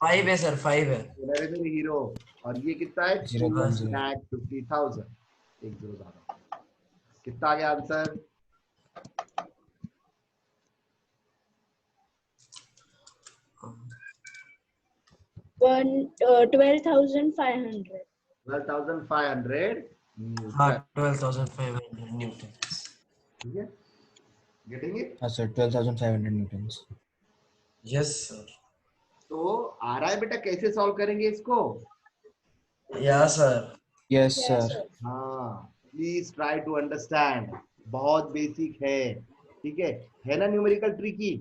5 है सर, 5 है। मेरे मेरे हीरो। और ये कितना है, 0.0 2,50,000, एक जीरो ज्यादा। कितना आ गया आंसर, 12,500. 12,500 हाँ न्यूटन। 12,500 न्यूटन। ठीक है, गेटिंग इट। हाँ सर 12,500 न्यूटन्स। Yes sir. तो आ रहा है बेटा, कैसे सॉल्व करेंगे इसको? Yeah, sir. Yes, Yes, sir. sir. हाँ, प्लीज ट्राई टू अंडरस्टैंड, बहुत बेसिक है, ठीक है ना न्यूमेरिकल ट्री की?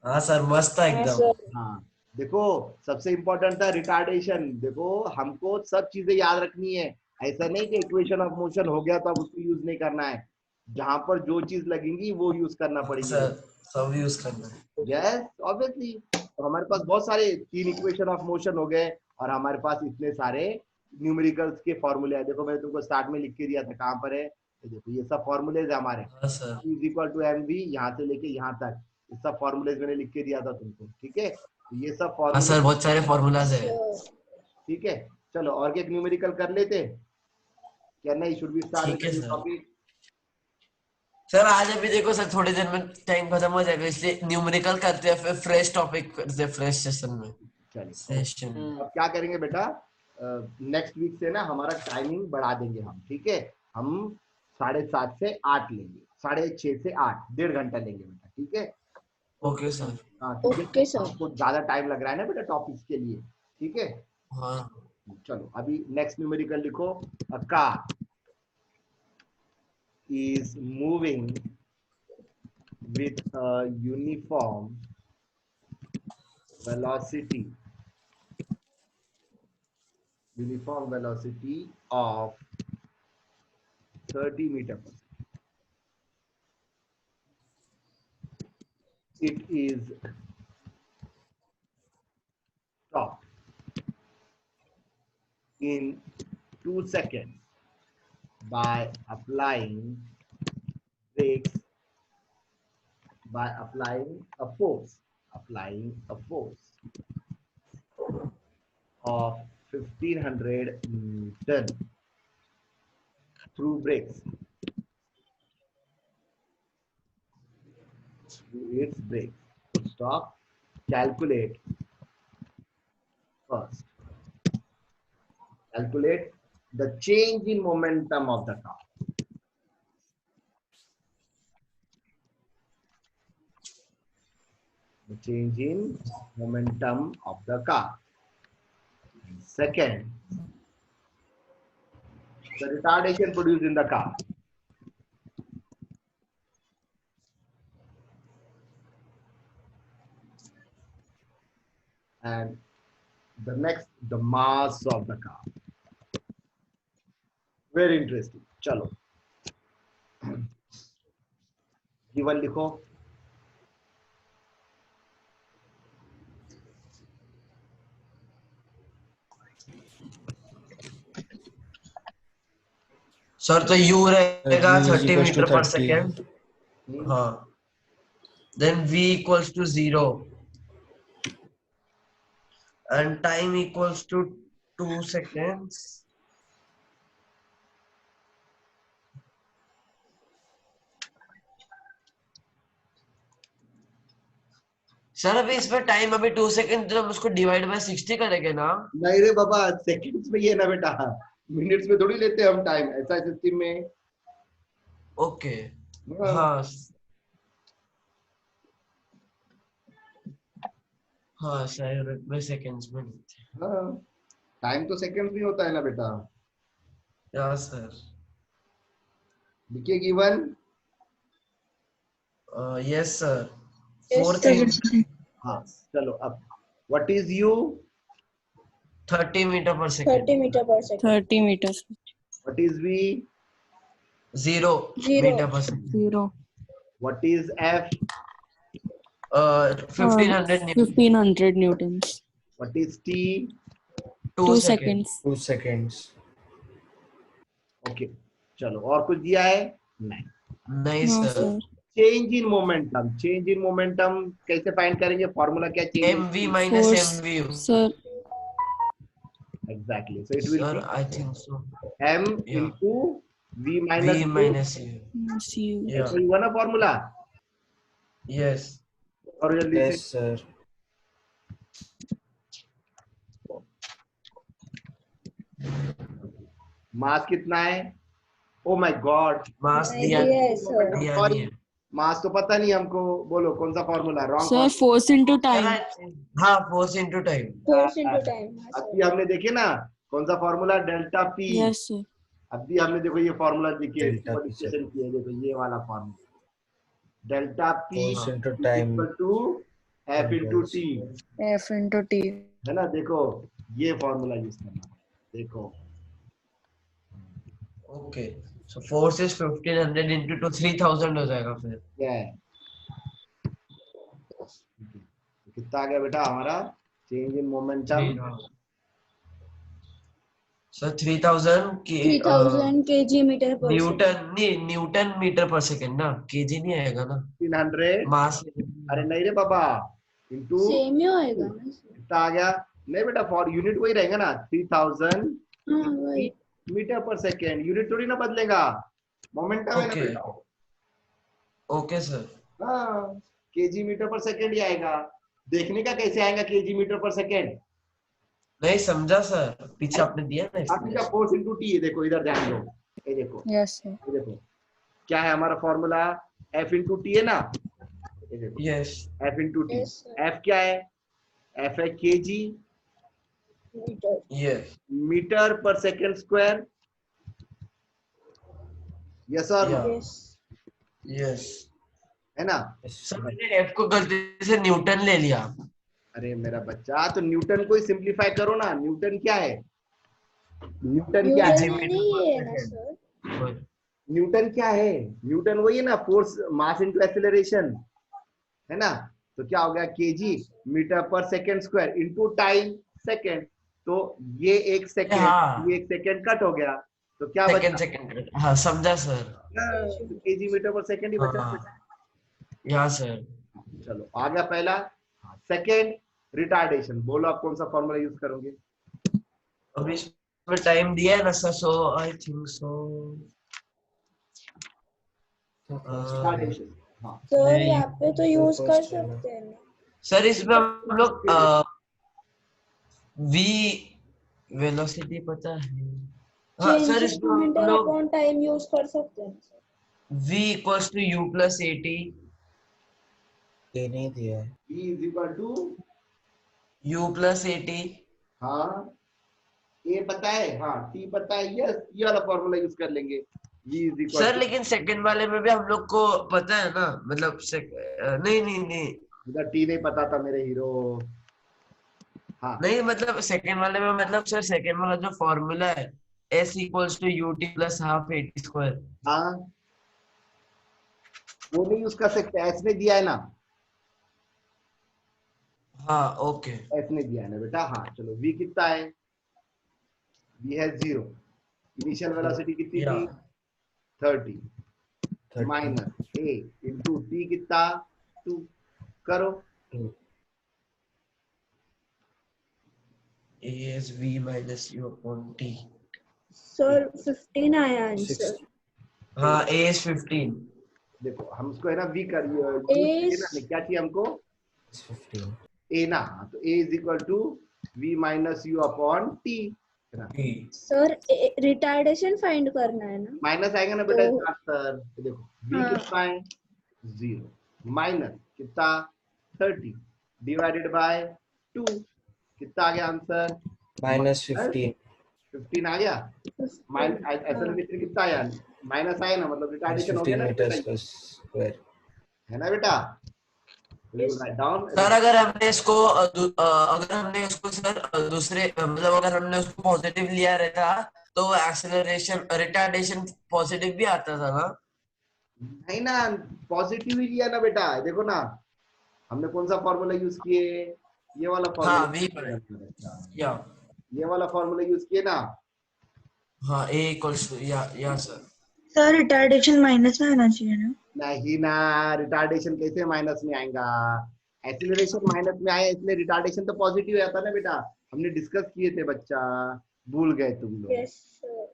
हाँ सर, मस्त था Yes, एकदम. sir. हाँ, देखो सबसे इंपॉर्टेंट था रिटार्डेशन। देखो हमको सब चीजें याद रखनी है, ऐसा नहीं कि इक्वेशन ऑफ मोशन हो गया तो अब उसको यूज नहीं करना है, जहां पर जो चीज लगेंगी वो यूज करना पड़ेगी। सर सब यूज करना है. Yes obviously. तो हमारे पास बहुत सारे 3 इक्वेशन ऑफ मोशन हो गए और हमारे पास इतने सारे न्यूमेरिकल्स के फॉर्मूले हैं। देखो मैंने तुमको स्टार्ट में लिख के दिया था, कहाँ पर है? ये देखो, ये सब फॉर्मूलेज है हमारे, हाँ sir. Is equal to mv, यहाँ से लेके यहाँ तक ये सब फॉर्मूलेज मैंने लिख के दिया था तुमको, ठीक है? तो ये सब हाँ फॉर्मूले, सर, बहुत सारे फॉर्मूलाज है. Sure. ठीक है। चलो और एक न्यूमेरिकल कर लेते क्या? नहीं, शुड बी स्टार्ट ठीक है विद सर. टॉपिक? सर आज अभी देखो सर, थोड़ी देर में टाइम खत्म हो जाएगा, इसलिए न्यूमेरिकल करते हैं, फिर फ्रेश टॉपिक करते हैं फ्रेश सेशन में. चलिए सेशन. अब क्या करेंगे बेटा, नेक्स्ट वीक से ना हमारा टाइमिंग बढ़ा देंगे हम, ठीक है? हम 7:30 से 8 लेंगे, 6:30 से 8, 1.5 घंटा लेंगे बेटा, ठीक है? Okay sir. हाँ, क्योंकि Okay, sir. आपको ज्यादा टाइम लग रहा है ना बेटा टॉपिक्स के लिए, ठीक है? हाँ. चलो अभी नेक्स्ट न्यूमेरिकल लिखो। A car is moving with a uniform velocity of 30 meters per second. It is stopped in 2 seconds by applying brakes, by applying a force of 1500 Newton through brakes, through its brakes. Stop. Calculate first. Calculate the change in momentum of the car. The change in momentum of the car. Second, the retardation produced in the car. And the next, the mass of the car. Very interesting. चलो given लिखो। Sir तो u रहेगा U is 30 equals to meter पर 30. Second. हाँ. Then v equals to 0 and time equals to 2 seconds. Sir अभी इसमें time अभी 2 second, तो हम उसको डिवाइड बाय 60 करेंगे ना? नहीं रे बाबा, सेकंड्स में ये ना बेटा, मिनट्स में थोड़ी लेते हैं हम टाइम, ऐसा सिस्टम में। ओके. हाँ हाँ सर, में सेकंड्स में लेते हैं. हाँ, टाइम तो सेकंड्स में होता है ना बेटा। Yeah sir. लिखिए given. Yes sir. Yes, 4 sir. 3 हाँ चलो अब what is U? 30 meter per second. 30 meter per second. 30 meters. What is V? 0 Zero. Meter per second. 0. What is F? 1500 newton. 1500 newtons. What is T? 2 2 second. seconds. 2 seconds. Okay चलो, और कुछ दिया है? नहीं। नहीं No, sir. sir. Change in momentum, change in momentum कैसे find करेंगे? Formula क्या? Change mv minus Force. mvu. Sir. Exactly, so it will Sir, be I think so. m Yeah. into v v minus minus u. See you. Yeah. ऐसा ही हुआ ना formula? Yes. और जल्दी Yes, से sir. मास कितना है? Oh my God, मास नहीं दिया दिया है, sir. दिया सॉरी नहीं है. मास तो पता नहीं हमको, बोलो कौन सा formula? Wrong Sir, force into time. हाँ, force into time. Force into time. अभी हमने देखे ना कौन सा formula? Delta P. Yes, sir. अभी हमने देखो ये फॉर्मूला देखिए, डेल्टा पी मॉडिफिकेशन किया है, देखो ये वाला formula, delta P force into time equal to F into T, F into T. है ना? देखो ये फॉर्मूला यूज करना, देखो okay, so force is 1500 into 2 3000 हो जाएगा फिर। क्या है, तो कितना आ गया बेटा हमारा चेंज इन मोमेंटम? सर 3000 की 3000 kg मीटर पर न्यूटन नहीं, न्यूटन मीटर पर सेकंड ना, केजी नहीं आएगा ना, 300, मास। अरे नहीं रे बाबा, इंटू सेम ही होएगा ना sir? कितना आ गया? नहीं बेटा, फॉर यूनिट वही रहेगा ना, 3000 हाँ वही। मीटर पर सेकेंड, यूनिट थोड़ी ना बदलेगा, मोमेंटम है ना ओके बेटा। Okay sir. हाँ, केजी मीटर पर सेकेंड ही आएगा। देखने का कैसे आएगा केजी मीटर पर सेकेंड? नहीं समझा सर, पीछे आपने दिया ना आप इसका फोर्स इंटू टी है, देखो इधर ध्यान दो, ये देखो, Yes, sir. ये देखो क्या है हमारा फॉर्मूला? एफ इंटू टी है ना, ये देखो yes F into T. Yes, sir. F क्या है? एफ है केजी मीटर। यस मीटर पर सेकेंड स्क्वायर, यस और Yeah. यस। यस। है ना? सर मैंने एफ को गलती से न्यूटन ले लिया। अरे मेरा बच्चा, तो न्यूटन को ही सिंप्लीफाई करो ना। न्यूटन क्या है? न्यूटन क्या है? न्यूटन नहीं है ना सर? न्यूटन क्या है? न्यूटन वही है ना, फोर्स मास इनटू एक्सेलरेशन, है ना? तो क्या हो गया? KG metre per second square into time second, तो ये एक सेकंड, हाँ। ये एक सेकंड कट हो गया, तो क्या बचा? सेकंड हाँ समझा sir. KG metre per second ही बचा। हाँ या सर। चलो आ गया पहला। Second, retardation. बोलो आप कौन सा फॉर्मूला यूज करोगे? अभी इसमें टाइम दिया है ना sir, so I think so retardation, हाँ। सर यहाँ पे तो यूज कर सकते हैं ना? सर इसमें हम लोग v वेलोसिटी पता है। हाँ चेंज सर इन इसमें हम मोमेंटम लोग अपॉन टाइम यूज कर सकते हैं sir? v equals to u plus at ये नहीं दिया है। E is equal to, u plus at। हाँ ए पता है, हाँ टी पता है, यस ये वाला फॉर्मूला यूज कर लेंगे। V is equal sir to, लेकिन सेकंड वाले में भी हम लोग को पता है ना, मतलब नहीं नहीं नहीं इधर टी नहीं पता था मेरे हीरो। हाँ नहीं, मतलब सेकंड वाले में, मतलब सर सेकंड वाला जो फॉर्मूला है s equals to ut plus half at square. हाँ, वो नहीं यूज कर सकते, एस ने दिया है ना, हाँ ओके। एस ने दिया है ना बेटा। हाँ चलो, V कितना है? V है 0, इनिशियल वेलोसिटी कितनी थी? 30 माइनस a इंटू टी कितना? 2 करो। a is v minus u upon t। Sir 15 आया आंसर। हाँ a is 15। देखो हम उसको है ना V कर Is- ना, क्या चाहिए हमको? 15 a ना, तो a is equal to v minus u upon t। Sir retardation find करना है ना? माइनस आएगा ना बेटा तो- इसका आंसर। तो देखो v हाँ। कितना है? 0 माइनस कितना? 30 डिवाइडेड बाय 2, कितना आ गया आंसर? -15 15 आ गया। एक्सेलरेशन कितना आया? माइनस आया ना, मतलब रिटार्डेशन हो गया 15 ना मीटर पर स्क्वायर। है ना बेटा? Right down. सर अगर हमने इसको अगर हमने इसको सर दूसरे मतलब अगर हमने उसको पॉजिटिव लिया रहता तो एक्सेलरेशन रिटार्डेशन पॉजिटिव भी आता था ना? नहीं ना, पॉजिटिव ही लिया ना बेटा। देखो ना हमने कौन सा फॉर्मूला यूज किए? ये वाला हाँ फॉर्मूला, या ये वाला फॉर्मूला यूज किए ना। हाँ a equals to yeah sir. Sir retardation minus में आना चाहिए ना? नहीं ना, रिटार्डेशन कैसे माइनस में आएगा? एक्सीलरेशन माइनस में आया, इसलिए रिटार्डेशन तो पॉजिटिव आता ना बेटा। हमने डिस्कस किए थे बच्चा, भूल गए तुम लोग। Yes sir.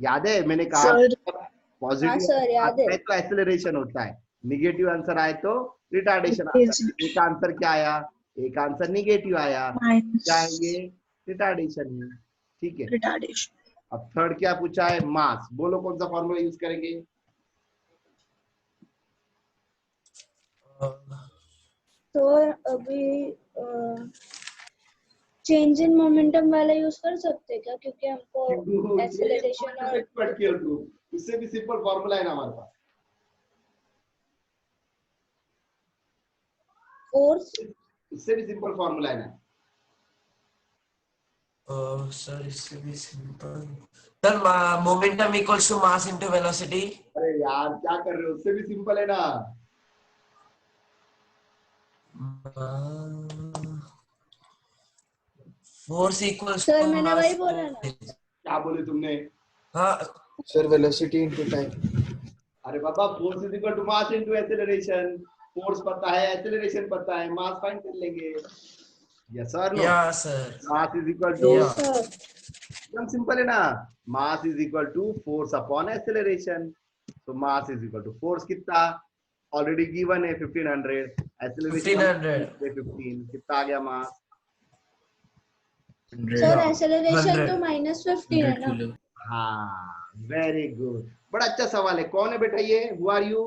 याद है मैंने कहा सर हाँ पॉजिटिव सर याद है। तो एक्सेलरेशन होता है, निगेटिव आंसर आए तो रिटार्डेशन आता है। एक आंसर क्या आया? एक आंसर निगेटिव आया, क्या है माइनस ये? रिटार्डेशन है। ठीक है, रिटार्डेशन। अब थर्ड क्या पूछा है? मास। बोलो कौन सा फॉर्मूला यूज करेंगे? तो अभी चेंज इन मोमेंटम वाला यूज कर सकते हैं क्या, क्योंकि हमको एक्सेलरेशन और उससे भी सिंपल फॉर्मूला है ना हमारे पास। फोर्स इससे भी सिंपल फॉर्मूला है ना। सर इससे भी simple sir momentum equals to mass into velocity. अरे यार क्या कर रहे हो, उससे भी सिंपल है ना। फोर्स इक्वल्स सर टू मैंने मास। वही बोला ना। क्या बोले तुमने? हाँ Sir, velocity into time. अरे बाबा, force is equal to mass into acceleration. Force पता है, एक्सेलरेशन पता है, मास फाइंड कर लेंगे। Yes sir, no? Yeah sir mass is equal to, yeah sir एकदम सिंपल है ना। Mass is equal to force upon acceleration. तो mass is equal to force कितना ऑलरेडी गिवन है 1500, एक्सेलरेशन 1500 15, कितना आ गया मास? सर एक्सेलरेशन 100 तो -15 है ना। kilo. हाँ, वेरी गुड, बड़ा अच्छा सवाल है। कौन है बेटा ये? Who are you?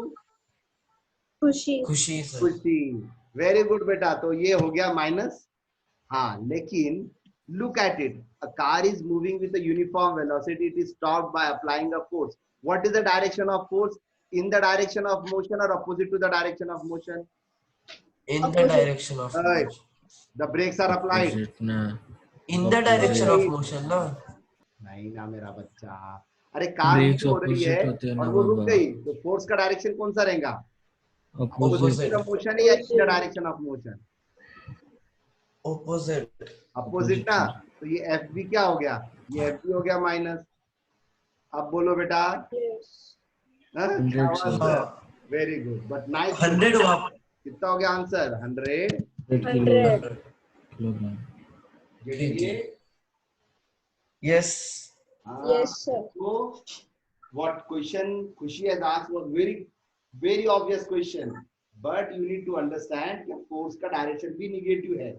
Khushi. Khushi sir. खुशी, वेरी गुड बेटा। तो ये हो गया माइनस। हाँ, लेकिन look at it, a car is moving with a uniform velocity, it is stopped by applying a force. What is the direction of force? In the direction of motion or opposite to the direction of motion? In the Opposite. direction of Right. motion. The brakes are applied. Opposite na. In the direction of motion ना। नहीं ना मेरा बच्चा, अरे car Brakes हो रही है opposite होते हैं और ना वो रुक बाबा. गई, तो फोर्स का डायरेक्शन कौन सा रहेगा? Opposite. Opposite. मोशन या in the direction of motion? Opposite. Opposite ना। तो ये एफ बी क्या हो गया? ये एफ बी हो गया माइनस। अब बोलो बेटा। हाँ? 100 sir. हाँ। Very good, but nice. 100 हुआ। कितना हो गया answer? 100 100 kilogram. Yes. Yes sir. So what question Khushi has asked was very obvious question, but you need to understand कि फोर्स का डायरेक्शन भी निगेटिव है।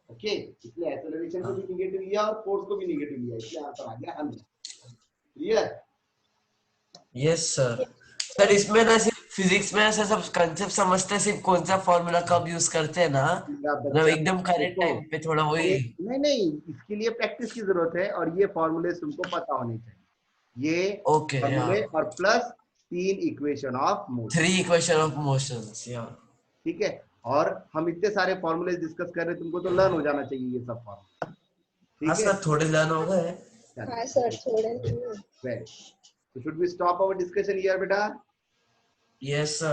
ओके, इसलिए एक्सेलरेशन को भी निगेटिव लिया और फोर्स को भी निगेटिव लिया, इसलिए आंसर आ गया 100। क्लियर? Yes sir. सर इसमें ना सिर्फ फिजिक्स में ऐसा सब कंसेप्ट समझते हैं, सिर्फ कौन सा फॉर्मूला कब यूज करते हैं ना, मतलब एकदम करेक्ट टाइम पे थोड़ा वही। नहीं, इसके लिए प्रैक्टिस की जरूरत है और ये फॉर्मूले तुमको पता होने चाहिए। ये ओके फॉर्मूले और plus 3 equation of motion. 3 equation of motions या। ठीक है, और हम इतने सारे फॉर्मूले डिस्कस कर रहे हैं, तुमको तो लर्न हो जाना चाहिए ये सब फॉर्मूला। हाँ ठीक है सर, थोड़े लर्न हो गए। हाँ सर थोड़े। Well, so should we stop our discussion here beta? Yes sir.